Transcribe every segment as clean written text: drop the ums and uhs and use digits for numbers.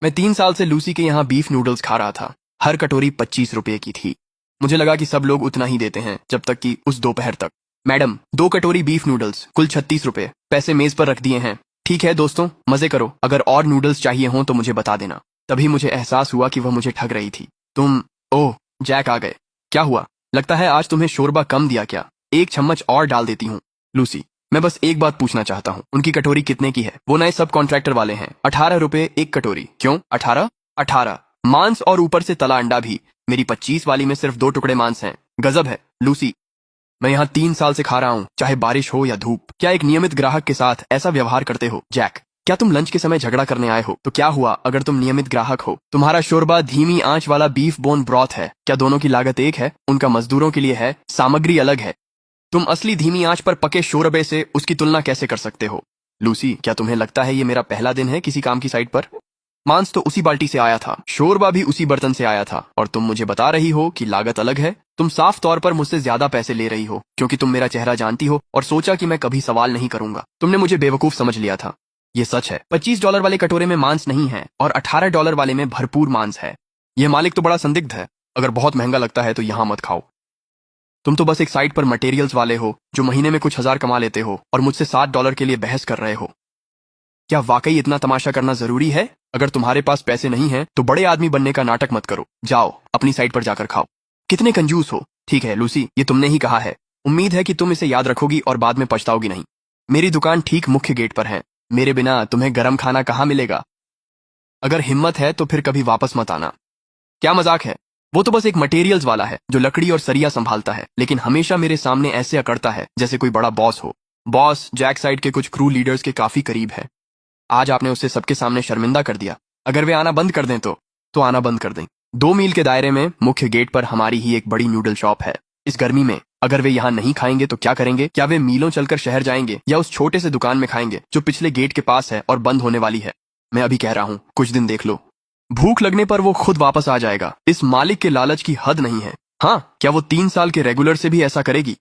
मैं 3 साल से लूसी के यहाँ बीफ नूडल्स खा रहा था। हर कटोरी 25 रुपए की थी। मुझे लगा कि सब लोग उतना ही देते हैं, जब तक कि उस दोपहर तक। मैडम, 2 कटोरी बीफ नूडल्स, कुल 36 रुपए। पैसे मेज पर रख दिए हैं। ठीक है दोस्तों, मजे करो। अगर और नूडल्स चाहिए हों तो मुझे बता देना। तभी मुझे एहसास हुआ कि वह मुझे ठग रही थी। ओह, जैक आ गए। क्या हुआ? लगता है आज तुम्हें शोरबा कम दिया क्या? एक चम्मच और डाल देती हूँ। लूसी, मैं बस एक बात पूछना चाहता हूँ, उनकी कटोरी कितने की है? वो नए सब कॉन्ट्रैक्टर वाले हैं। 18 रुपए एक कटोरी। क्यों 18? 18 मांस और ऊपर से तला अंडा भी। मेरी 25 वाली में सिर्फ 2 टुकड़े मांस हैं। गजब है लूसी। मैं यहाँ 3 साल से खा रहा हूँ, चाहे बारिश हो या धूप। क्या एक नियमित ग्राहक के साथ ऐसा व्यवहार करते हो? जैक, क्या तुम लंच के समय झगड़ा करने आए हो? तो क्या हुआ अगर तुम नियमित ग्राहक हो? तुम्हारा शोरबा धीमी आंच वाला बीफ बोन ब्रॉथ है। क्या दोनों की लागत एक है? उनका मजदूरों के लिए है, सामग्री अलग है। तुम असली धीमी आंच पर पके शोरबे से उसकी तुलना कैसे कर सकते हो? लूसी, क्या तुम्हें लगता है ये मेरा पहला दिन है किसी काम की साइट पर? मांस तो उसी बाल्टी से आया था, शोरबा भी उसी बर्तन से आया था, और तुम मुझे बता रही हो कि लागत अलग है। तुम साफ तौर पर मुझसे ज्यादा पैसे ले रही हो, क्योंकि तुम मेरा चेहरा जानती हो और सोचा कि मैं कभी सवाल नहीं करूंगा। तुमने मुझे बेवकूफ समझ लिया था। ये सच है, $25 वाले कटोरे में मांस नहीं है और $18 वाले में भरपूर मांस है। यह मालिक तो बड़ा संदिग्ध है। अगर बहुत महंगा लगता है तो यहाँ मत खाओ। तुम तो बस एक साइट पर मटेरियल्स वाले हो जो महीने में कुछ हजार कमा लेते हो, और मुझसे $7 के लिए बहस कर रहे हो। क्या वाकई इतना तमाशा करना जरूरी है? अगर तुम्हारे पास पैसे नहीं हैं तो बड़े आदमी बनने का नाटक मत करो। जाओ अपनी साइट पर जाकर खाओ। कितने कंजूस हो। ठीक है लूसी, ये तुमने ही कहा है। उम्मीद है कि तुम इसे याद रखोगी और बाद में पछताओगी नहीं। मेरी दुकान ठीक मुख्य गेट पर है। मेरे बिना तुम्हें गरम खाना कहाँ मिलेगा? अगर हिम्मत है तो फिर कभी वापस मत आना। क्या मजाक है? वो तो बस एक मटेरियल्स वाला है जो लकड़ी और सरिया संभालता है, लेकिन हमेशा मेरे सामने ऐसे अकड़ता है जैसे कोई बड़ा बॉस हो। बॉस जैक साइड के कुछ क्रू लीडर्स के काफी करीब है। आज आपने उसे सबके सामने शर्मिंदा कर दिया। अगर वे आना बंद कर दें तो आना बंद कर दें। 2 मील के दायरे में मुख्य गेट पर हमारी ही एक बड़ी नूडल शॉप है। इस गर्मी में अगर वे यहाँ नहीं खाएंगे तो क्या करेंगे? क्या वे मीलों चलकर शहर जाएंगे या उस छोटे से दुकान में खाएंगे जो पिछले गेट के पास है और बंद होने वाली है? मैं अभी कह रहा हूँ, कुछ दिन देख लो। भूख लगने पर वो खुद वापस आ जाएगा। इस मालिक के लालच की हद नहीं है। हाँ, क्या वो 3 साल के रेगुलर से भी ऐसा करेगी?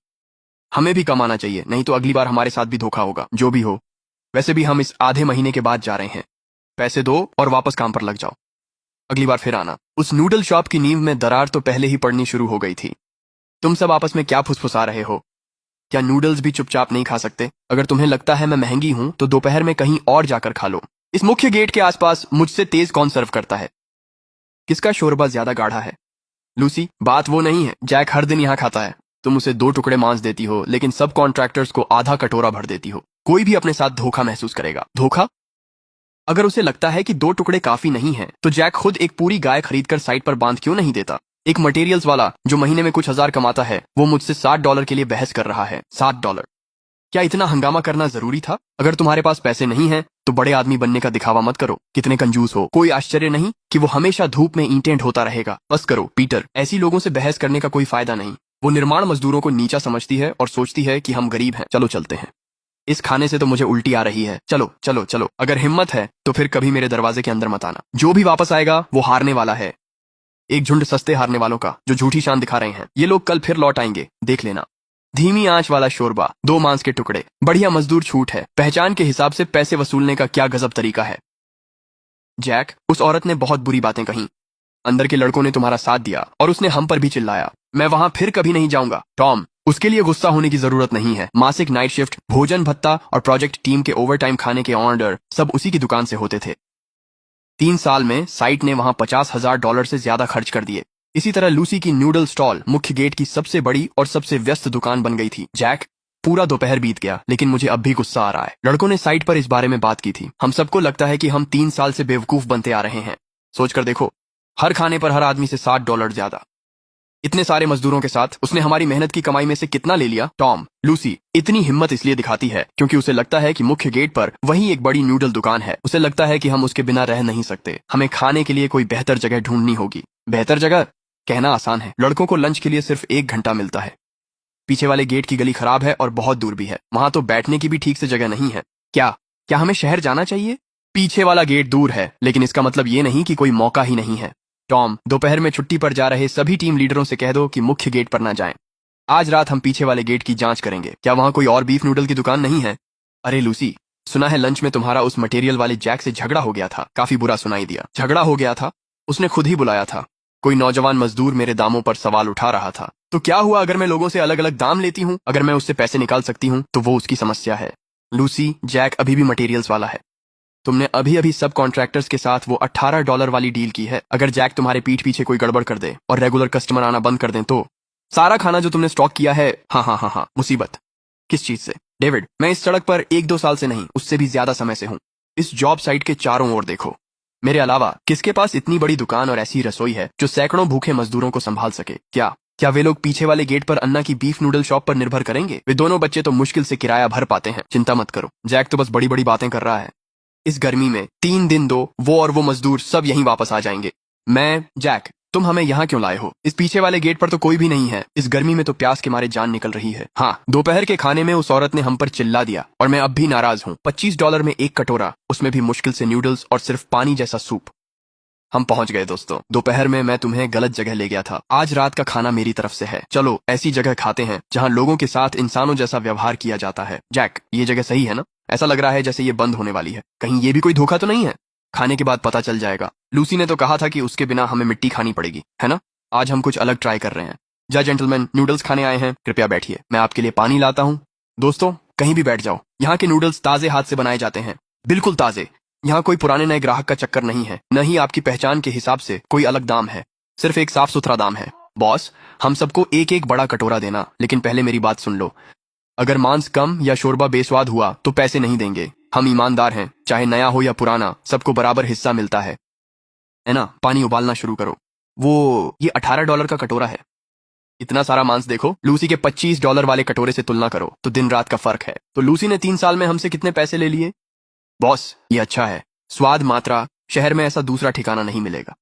हमें भी कमाना चाहिए, नहीं तो अगली बार हमारे साथ भी धोखा होगा। जो भी हो, वैसे भी हम इस आधे महीने के बाद जा रहे हैं। पैसे दो और वापस काम पर लग जाओ। अगली बार फिर आना। उस नूडल शॉप की नींव में दरार तो पहले ही पड़नी शुरू हो गई थी। तुम सब आपस में क्या फुसफुसा रहे हो? क्या नूडल्स भी चुपचाप नहीं खा सकते? अगर तुम्हें लगता है मैं महंगी हूं तो दोपहर में कहीं और जाकर खा लो। इस मुख्य गेट के आसपास मुझसे तेज कौन सर्व करता है? किसका शोरबा ज्यादा गाढ़ा है? लूसी, बात वो नहीं है। जैक हर दिन यहाँ खाता है। तुम उसे 2 टुकड़े मांस देती हो, लेकिन सब कॉन्ट्रैक्टर्स को आधा कटोरा भर देती हो। कोई भी अपने साथ धोखा महसूस करेगा। धोखा? अगर उसे लगता है कि 2 टुकड़े काफी नहीं है तो जैक खुद एक पूरी गाय खरीदकर साइट पर बांध क्यों नहीं देता? एक मटेरियल्स वाला जो महीने में कुछ हजार कमाता है, वो मुझसे $7 के लिए बहस कर रहा है। $7? क्या इतना हंगामा करना जरूरी था? अगर तुम्हारे पास पैसे नहीं हैं तो बड़े आदमी बनने का दिखावा मत करो। कितने कंजूस हो। कोई आश्चर्य नहीं कि वो हमेशा धूप में ईंटें ढोता रहेगा। बस करो पीटर, ऐसी लोगों से बहस करने का कोई फायदा नहीं। वो निर्माण मजदूरों को नीचा समझती है और सोचती है कि हम गरीब हैं। चलो चलते हैं। इस खाने से तो मुझे उल्टी आ रही है। चलो चलो चलो। अगर हिम्मत है तो फिर कभी मेरे दरवाजे के अंदर मत आना। जो भी वापस आएगा वो हारने वाला है। एक झुंड सस्ते हारने वालों का जो झूठी शान दिखा रहे हैं। ये लोग कल फिर लौट आएंगे, देख लेना। धीमी आंच वाला शोरबा, 2 मांस के टुकड़े, बढ़िया मजदूर छूट है। पहचान के हिसाब से पैसे वसूलने का क्या गजब तरीका है। जैक, उस औरत ने बहुत बुरी बातें कही। अंदर के लड़कों ने तुम्हारा साथ दिया और उसने हम पर भी चिल्लाया। मैं वहां फिर कभी नहीं जाऊंगा। टॉम, उसके लिए गुस्सा होने की जरूरत नहीं है। मासिक नाइट शिफ्ट, भोजन भत्ता और प्रोजेक्ट टीम के ओवरटाइम खाने के ऑर्डर सब उसी की दुकान से होते थे। 3 साल में साइट ने वहां $50,000 से ज्यादा खर्च कर दिए। इसी तरह लूसी की नूडल स्टॉल मुख्य गेट की सबसे बड़ी और सबसे व्यस्त दुकान बन गई थी। जैक, पूरा दोपहर बीत गया, लेकिन मुझे अब भी गुस्सा आ रहा है। लड़कों ने साइट पर इस बारे में बात की थी। हम सबको लगता है कि हम 3 साल से बेवकूफ बनते आ रहे हैं। सोचकर देखो, हर खाने पर हर आदमी से $7 ज्यादा। इतने सारे मजदूरों के साथ उसने हमारी मेहनत की कमाई में से कितना ले लिया? टॉम, लूसी इतनी हिम्मत इसलिए दिखाती है क्योंकि उसे लगता है कि मुख्य गेट पर वही एक बड़ी नूडल दुकान है। उसे लगता है कि हम उसके बिना रह नहीं सकते। हमें खाने के लिए कोई बेहतर जगह ढूंढनी होगी। बेहतर जगह कहना आसान है। लड़कों को लंच के लिए सिर्फ 1 घंटा मिलता है। पीछे वाले गेट की गली खराब है और बहुत दूर भी है। वहां तो बैठने की भी ठीक से जगह नहीं है। क्या क्या हमें शहर जाना चाहिए? पीछे वाला गेट दूर है, लेकिन इसका मतलब ये नहीं कि कोई मौका ही नहीं है। टॉम, दोपहर में छुट्टी पर जा रहे सभी टीम लीडरों से कह दो कि मुख्य गेट पर ना जाएं। आज रात हम पीछे वाले गेट की जांच करेंगे। क्या वहां कोई और बीफ नूडल की दुकान नहीं है? अरे लूसी, सुना है लंच में तुम्हारा उस मटेरियल वाले जैक से झगड़ा हो गया था। काफी बुरा सुनाई दिया। झगड़ा हो गया था? उसने खुद ही बुलाया था। कोई नौजवान मजदूर मेरे दामों पर सवाल उठा रहा था। तो क्या हुआ अगर मैं लोगों से अलग अलग दाम लेती हूँ? अगर मैं उससे पैसे निकाल सकती हूँ तो वो उसकी समस्या है। लूसी, जैक अभी भी मटेरियल्स वाला है। तुमने अभी अभी सब कॉन्ट्रैक्टर्स के साथ वो $18 वाली डील की है। अगर जैक तुम्हारे पीठ पीछे कोई गड़बड़ कर दे और रेगुलर कस्टमर आना बंद कर दें तो सारा खाना जो तुमने स्टॉक किया है। हाँ, मुसीबत। किस चीज से? डेविड, मैं इस सड़क पर 1-2 साल से नहीं, उससे भी ज्यादा समय से हूँ। इस जॉब साइट के चारों ओर देखो। मेरे अलावा किसके पास इतनी बड़ी दुकान और ऐसी रसोई है जो सैकड़ों भूखे मजदूरों को संभाल सके? क्या वे लोग पीछे वाले गेट पर अन्ना की बीफ नूडल शॉप पर निर्भर करेंगे? वे दोनों बच्चे तो मुश्किल से किराया भर पाते हैं। चिंता मत करो, जैक तो बस बड़ी बड़ी बातें कर रहा है। इस गर्मी में 3 दिन दो, वो और वो मजदूर सब यहीं वापस आ जाएंगे। जैक, तुम हमें यहाँ क्यों लाए हो? इस पीछे वाले गेट पर तो कोई भी नहीं है। इस गर्मी में तो प्यास के मारे जान निकल रही है। हाँ, दोपहर के खाने में उस औरत ने हम पर चिल्ला दिया और मैं अब भी नाराज हूँ। $25 में एक कटोरा, उसमें भी मुश्किल से नूडल्स और सिर्फ पानी जैसा सूप। हम पहुंच गए दोस्तों। दोपहर में मैं तुम्हें गलत जगह ले गया था। आज रात का खाना मेरी तरफ से है। चलो ऐसी जगह खाते हैं जहां लोगों के साथ इंसानों जैसा व्यवहार किया जाता है। जैक, ये जगह सही है ना? ऐसा लग रहा है जैसे ये बंद होने वाली है। कहीं ये भी कोई धोखा तो नहीं है? खाने के बाद पता चल जाएगा। लूसी ने तो कहा था कि उसके बिना हमें मिट्टी खानी पड़ेगी, है ना? आज हम कुछ अलग ट्राई कर रहे हैं। जेंटलमैन, नूडल्स खाने आए हैं, कृपया बैठिए। मैं आपके लिए पानी लाता हूँ। दोस्तों, कहीं भी बैठ जाओ। यहाँ के नूडल्स ताजे हाथ से बनाए जाते हैं, बिल्कुल ताजे। यहाँ कोई पुराने नए ग्राहक का चक्कर नहीं है, न ही आपकी पहचान के हिसाब से कोई अलग दाम है। सिर्फ एक साफ सुथरा दाम है। बॉस, हम सबको एक एक बड़ा कटोरा देना, लेकिन पहले मेरी बात सुन लो। अगर मांस कम या शोरबा बेस्वाद हुआ तो पैसे नहीं देंगे। हम ईमानदार हैं, चाहे नया हो या पुराना, सबको बराबर हिस्सा मिलता है ना? पानी उबालना शुरू करो। ये $18 का कटोरा है। इतना सारा मांस देखो। लूसी के $25 वाले कटोरे से तुलना करो तो दिन रात का फर्क है। तो लूसी ने 3 साल में हमसे कितने पैसे ले लिए? बॉस, ये अच्छा है। स्वाद, मात्रा, शहर में ऐसा दूसरा ठिकाना नहीं मिलेगा।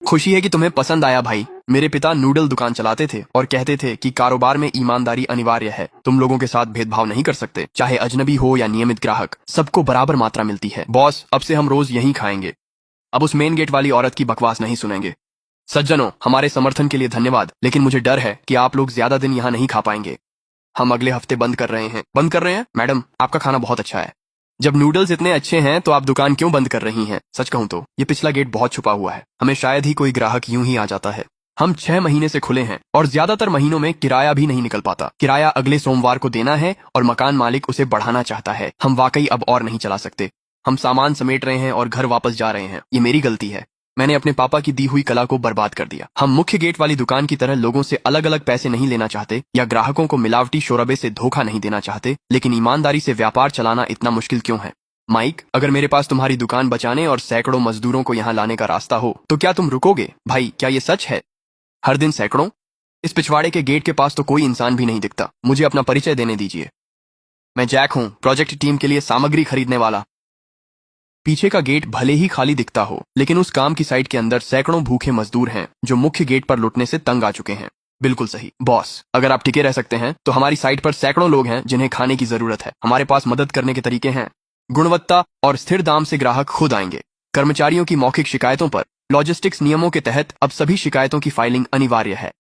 खुशी है कि तुम्हें पसंद आया भाई। मेरे पिता नूडल दुकान चलाते थे और कहते थे कि कारोबार में ईमानदारी अनिवार्य है। तुम लोगों के साथ भेदभाव नहीं कर सकते, चाहे अजनबी हो या नियमित ग्राहक, सबको बराबर मात्रा मिलती है। बॉस, अब से हम रोज यहीं खाएंगे। अब उस मेन गेट वाली औरत की बकवास नहीं सुनेंगे। सज्जनों, हमारे समर्थन के लिए धन्यवाद, लेकिन मुझे डर है कि आप लोग ज्यादा दिन यहाँ नहीं खा पाएंगे। हम अगले हफ्ते बंद कर रहे हैं। बंद कर रहे हैं? मैडम, आपका खाना बहुत अच्छा है। जब नूडल्स इतने अच्छे हैं तो आप दुकान क्यों बंद कर रही हैं? सच कहूं तो ये पिछला गेट बहुत छुपा हुआ है। हमें शायद ही कोई ग्राहक यूं ही आ जाता है। हम 6 महीने से खुले हैं और ज्यादातर महीनों में किराया भी नहीं निकल पाता। किराया अगले सोमवार को देना है और मकान मालिक उसे बढ़ाना चाहता है। हम वाकई अब और नहीं चला सकते। हम सामान समेट रहे हैं और घर वापस जा रहे हैं। ये मेरी गलती है। मैंने अपने पापा की दी हुई कला को बर्बाद कर दिया। हम मुख्य गेट वाली दुकान की तरह लोगों से अलग अलग पैसे नहीं लेना चाहते या ग्राहकों को मिलावटी शोरबे से धोखा नहीं देना चाहते, लेकिन ईमानदारी से व्यापार चलाना इतना मुश्किल क्यों है? माइक, अगर मेरे पास तुम्हारी दुकान बचाने और सैकड़ों मजदूरों को यहाँ लाने का रास्ता हो तो क्या तुम रुकोगे? भाई, क्या ये सच है? हर दिन सैकड़ों? इस पिछवाड़े के गेट के पास तो कोई इंसान भी नहीं दिखता। मुझे अपना परिचय देने दीजिए। मैं जैक हूँ, प्रोजेक्ट टीम के लिए सामग्री खरीदने वाला। पीछे का गेट भले ही खाली दिखता हो, लेकिन उस काम की साइट के अंदर सैकड़ों भूखे मजदूर हैं जो मुख्य गेट पर लुटने से तंग आ चुके हैं। बिल्कुल सही। बॉस, अगर आप टिके रह सकते हैं तो हमारी साइट पर सैकड़ों लोग हैं जिन्हें खाने की जरूरत है। हमारे पास मदद करने के तरीके हैं। गुणवत्ता और स्थिर दाम से ग्राहक खुद आएंगे। कर्मचारियों की मौखिक शिकायतों पर लॉजिस्टिक्स नियमों के तहत अब सभी शिकायतों की फाइलिंग अनिवार्य है।